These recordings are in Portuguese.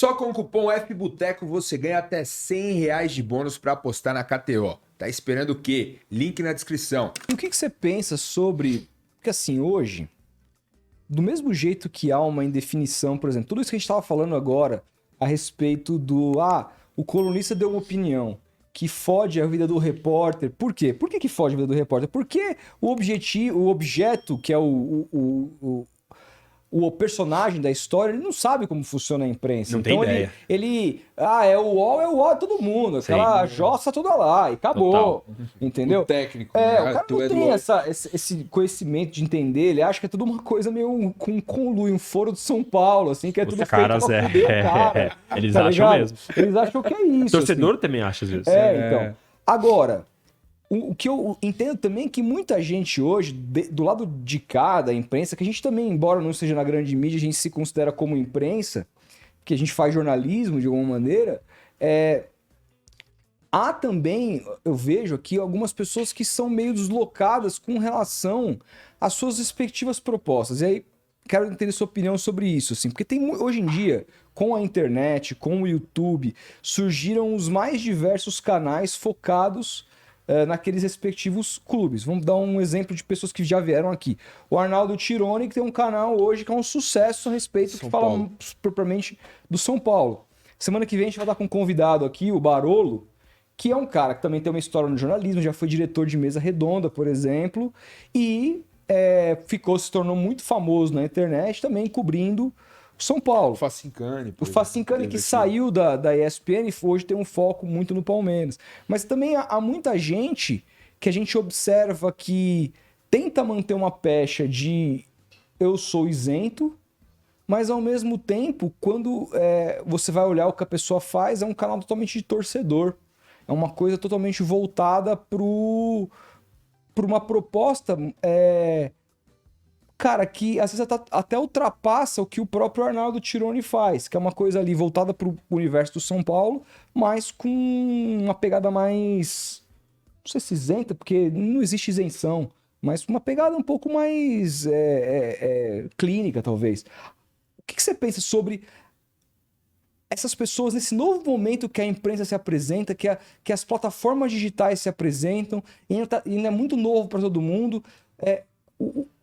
Só com o cupom FBOTECO você ganha até R$100 de bônus para apostar na KTO. Tá esperando o quê? Link na descrição. E o que você pensa sobre... Porque assim, hoje, do mesmo jeito que há uma indefinição, por exemplo, tudo isso que a gente estava falando agora a respeito do... o colunista deu uma opinião que fode a vida do repórter. Por quê? Por que fode a vida do repórter? Porque o objeto, que é o personagem da história, ele não sabe como funciona a imprensa. Não tem ideia. É o UOL de todo mundo. Aquela jossa toda lá e acabou. Total. Entendeu? O técnico. O cara não tem esse conhecimento de entender. Ele acha que é tudo uma coisa meio com conluio, um foro de São Paulo, assim, que é tudo feito pra fuder o cara. Eles tá acham mesmo. Eles acham que é isso. O torcedor assim. também acha às vezes. Então. Agora... O que eu entendo também é que muita gente hoje, do lado de cá da imprensa, que a gente também, embora não seja na grande mídia, a gente se considera como imprensa, que a gente faz jornalismo de alguma maneira, há também, eu vejo aqui, algumas pessoas que são meio deslocadas com relação às suas respectivas propostas. E aí, quero entender sua opinião sobre isso, assim, porque tem hoje em dia, com a internet, com o YouTube, surgiram os mais diversos canais focados naqueles respectivos clubes. Vamos dar um exemplo de pessoas que já vieram aqui. O Arnaldo Tironi, que tem um canal hoje que é um sucesso a respeito, que fala propriamente do São Paulo. Semana que vem a gente vai estar com um convidado aqui, o Barolo, que é um cara que também tem uma história no jornalismo, já foi diretor de mesa redonda, por exemplo, e se tornou muito famoso na internet também cobrindo o São Paulo. O Facincani. O Facincani que saiu da ESPN e hoje tem um foco muito no Palmeiras. Mas também há muita gente que a gente observa que tenta manter uma pecha de eu sou isento, mas ao mesmo tempo, quando você vai olhar o que a pessoa faz, é um canal totalmente de torcedor. É uma coisa totalmente voltada para uma proposta... cara, que às vezes até ultrapassa o que o próprio Arnaldo Tironi faz, que é uma coisa ali voltada para o universo do São Paulo, mas com uma pegada mais... não sei se isenta, porque não existe isenção, mas uma pegada um pouco mais clínica, talvez. O que você pensa sobre essas pessoas nesse novo momento que a imprensa se apresenta, que as plataformas digitais se apresentam, e ainda é muito novo para todo mundo,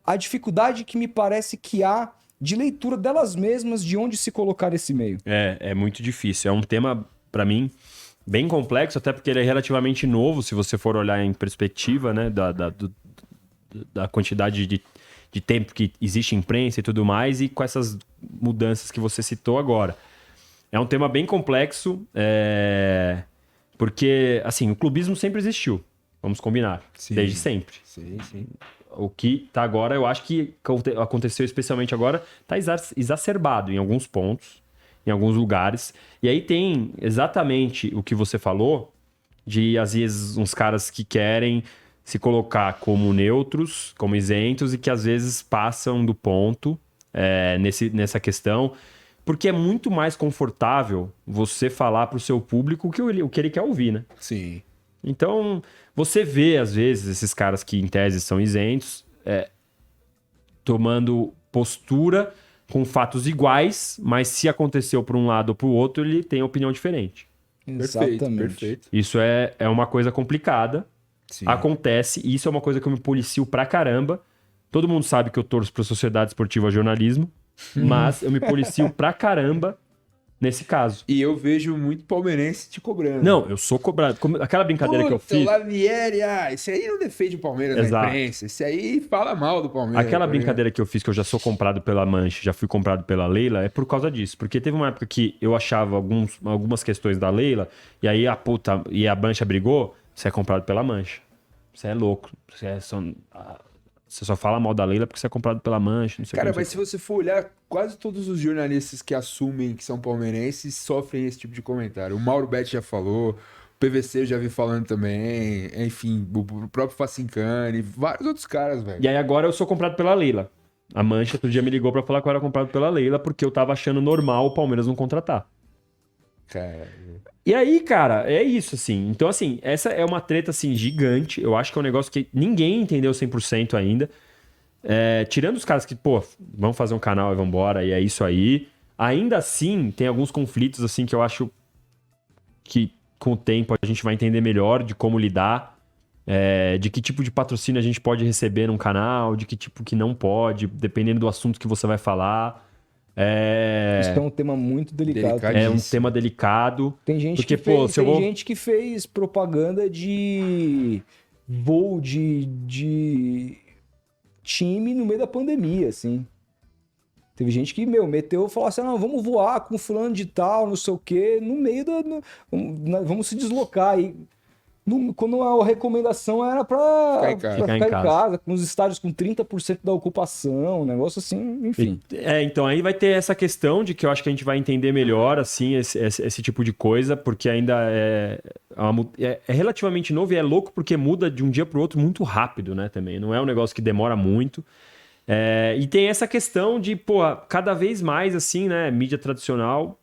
a dificuldade que me parece que há de leitura delas mesmas de onde se colocar esse meio. É muito difícil. É um tema, para mim, bem complexo, até porque ele é relativamente novo, se você for olhar em perspectiva, né, da quantidade de tempo que existe imprensa e tudo mais, e com essas mudanças que você citou agora. É um tema bem complexo, porque, assim, o clubismo sempre existiu, vamos combinar, desde sempre. Sim. O que tá agora, eu acho que aconteceu especialmente agora, tá exacerbado em alguns pontos, em alguns lugares. E aí tem exatamente o que você falou, de às vezes uns caras que querem se colocar como neutros, como isentos, e que às vezes passam do ponto nessa questão, porque é muito mais confortável você falar pro seu público o que ele quer ouvir, né? Sim. Então, você vê, às vezes, esses caras que, em tese, são isentos, tomando postura com fatos iguais, mas se aconteceu por um lado ou por outro, ele tem opinião diferente. Exatamente. Perfeito. Isso é uma coisa complicada. Sim. Acontece, e isso é uma coisa que eu me policio pra caramba. Todo mundo sabe que eu torço pra Sociedade Esportiva Jornalismo, mas eu me policio pra caramba nesse caso. E eu vejo muito palmeirense te cobrando. Não, eu sou cobrado. Aquela brincadeira que eu fiz... O Lanieri, esse aí não defende o Palmeiras na imprensa. Esse aí fala mal do Palmeiras. Aquela brincadeira que eu fiz, que eu já sou comprado pela Mancha, já fui comprado pela Leila, é por causa disso. Porque teve uma época que eu achava algumas questões da Leila, e aí a Mancha brigou, você é comprado pela Mancha. Você é louco. Você só fala mal da Leila porque você é comprado pela Mancha. Não sei. Cara, mas se você for olhar, quase todos os jornalistas que assumem que são palmeirenses sofrem esse tipo de comentário. O Mauro Betti já falou, o PVC eu já vi falando também, enfim, o próprio Facincani, vários outros caras, velho. E aí agora eu sou comprado pela Leila. A Mancha outro dia me ligou pra falar que eu era comprado pela Leila porque eu tava achando normal o Palmeiras não contratar. Cara... E aí, cara, é isso, assim. Então, assim, essa é uma treta, assim, gigante. Eu acho que é um negócio que ninguém entendeu 100% ainda. Tirando os caras que, vamos fazer um canal e vambora, e é isso aí. Ainda assim, tem alguns conflitos assim que eu acho que com o tempo a gente vai entender melhor de como lidar, de que tipo de patrocínio a gente pode receber num canal, de que tipo que não pode, dependendo do assunto que você vai falar. Isso é um tema muito delicado. É um tema delicado. Tem gente, porque, que, fez, pô, tem gente que fez propaganda de voo de time no meio da pandemia, assim. Teve gente que, meteu e falou assim, não, vamos voar com fulano de tal, não sei o quê, no meio da... vamos se deslocar aí. Quando a recomendação era pra ficar em casa, com os estádios com 30% da ocupação, um negócio assim, enfim. Então aí vai ter essa questão de que eu acho que a gente vai entender melhor, assim, esse tipo de coisa, porque ainda é relativamente novo e é louco porque muda de um dia pro outro muito rápido, né, também. Não é um negócio que demora muito. E tem essa questão de, cada vez mais, assim, né, mídia tradicional,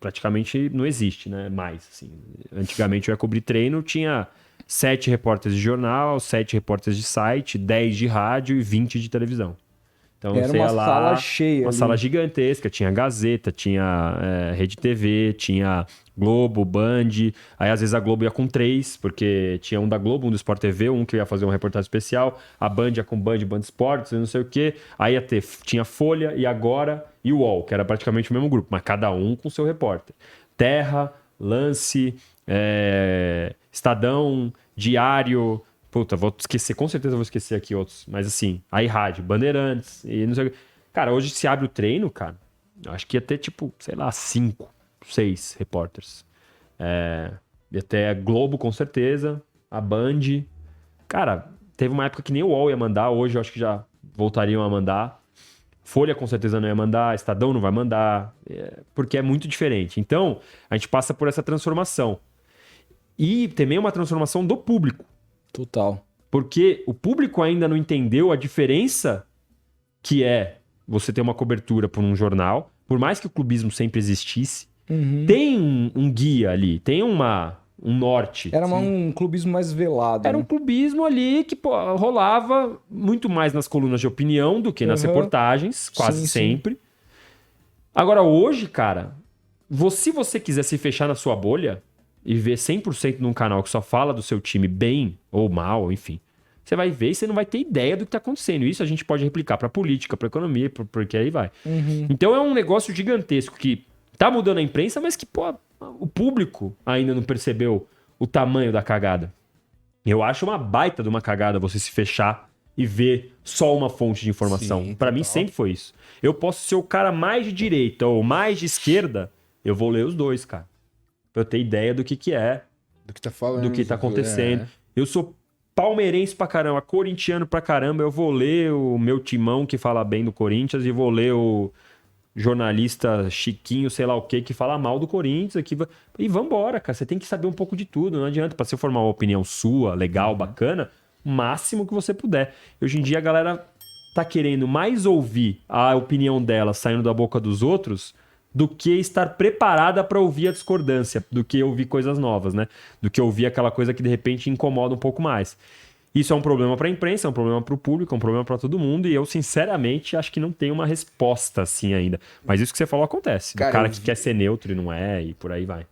praticamente não existe, né, mais, assim. Antigamente eu ia cobrir treino, tinha 7 repórteres de jornal, 7 repórteres de site, 10 de rádio e 20 de televisão. Então, era uma sala cheia. Uma sala gigantesca, tinha Gazeta, tinha Rede TV, tinha Globo, Band. Aí, às vezes, a Globo ia com 3, porque tinha um da Globo, um do Sport TV, um que ia fazer uma reportagem especial, a Band ia com Band Esportes, não sei o quê. Aí tinha Folha e Agora e o UOL, que era praticamente o mesmo grupo, mas cada um com seu repórter. Terra, Lance, Estadão, Diário... Puta, vou esquecer, com certeza vou esquecer aqui outros. Mas assim, aí rádio, Bandeirantes e não sei o que. Cara, hoje se abre o treino, cara, eu acho que ia ter tipo, sei lá, 5, 6 repórteres. Ia ter a Globo, com certeza, a Band. Cara, teve uma época que nem o UOL ia mandar, hoje eu acho que já voltariam a mandar. Folha com certeza não ia mandar, Estadão não vai mandar, porque é muito diferente. Então, a gente passa por essa transformação. E também uma transformação do público. Total. Porque o público ainda não entendeu a diferença que é você ter uma cobertura por um jornal, por mais que o clubismo sempre existisse, tem um guia ali, tem um norte. Era um clubismo mais velado. Era um clubismo ali que rolava muito mais nas colunas de opinião do que nas reportagens, quase sempre. Agora hoje, cara, se você quiser se fechar na sua bolha e ver 100% num canal que só fala do seu time bem ou mal, enfim, você vai ver e você não vai ter ideia do que está acontecendo. Isso a gente pode replicar para política, para economia, porque aí vai. Então é um negócio gigantesco que tá mudando a imprensa, mas que o público ainda não percebeu o tamanho da cagada. Eu acho uma baita de uma cagada você se fechar e ver só uma fonte de informação. Para mim sempre foi isso. Eu posso ser o cara mais de direita ou mais de esquerda, eu vou ler os dois, cara. Pra eu ter ideia do que é. Do que tá falando. Do que tá acontecendo. Eu sou palmeirense pra caramba, corintiano pra caramba. Eu vou ler o meu timão que fala bem do Corinthians e vou ler o jornalista Chiquinho, sei lá o que fala mal do Corinthians. Aqui. E vambora, cara. Você tem que saber um pouco de tudo. Não adianta. Pra você formar uma opinião sua, legal, bacana, o máximo que você puder. Hoje em dia a galera tá querendo mais ouvir a opinião dela saindo da boca dos outros do que estar preparada para ouvir a discordância, do que ouvir coisas novas, né? Do que ouvir aquela coisa que de repente incomoda um pouco mais. Isso é um problema para a imprensa, é um problema para o público, é um problema para todo mundo, e eu sinceramente acho que não tem uma resposta assim ainda. Mas isso que você falou acontece. O cara que quer ser neutro e não é, e por aí vai.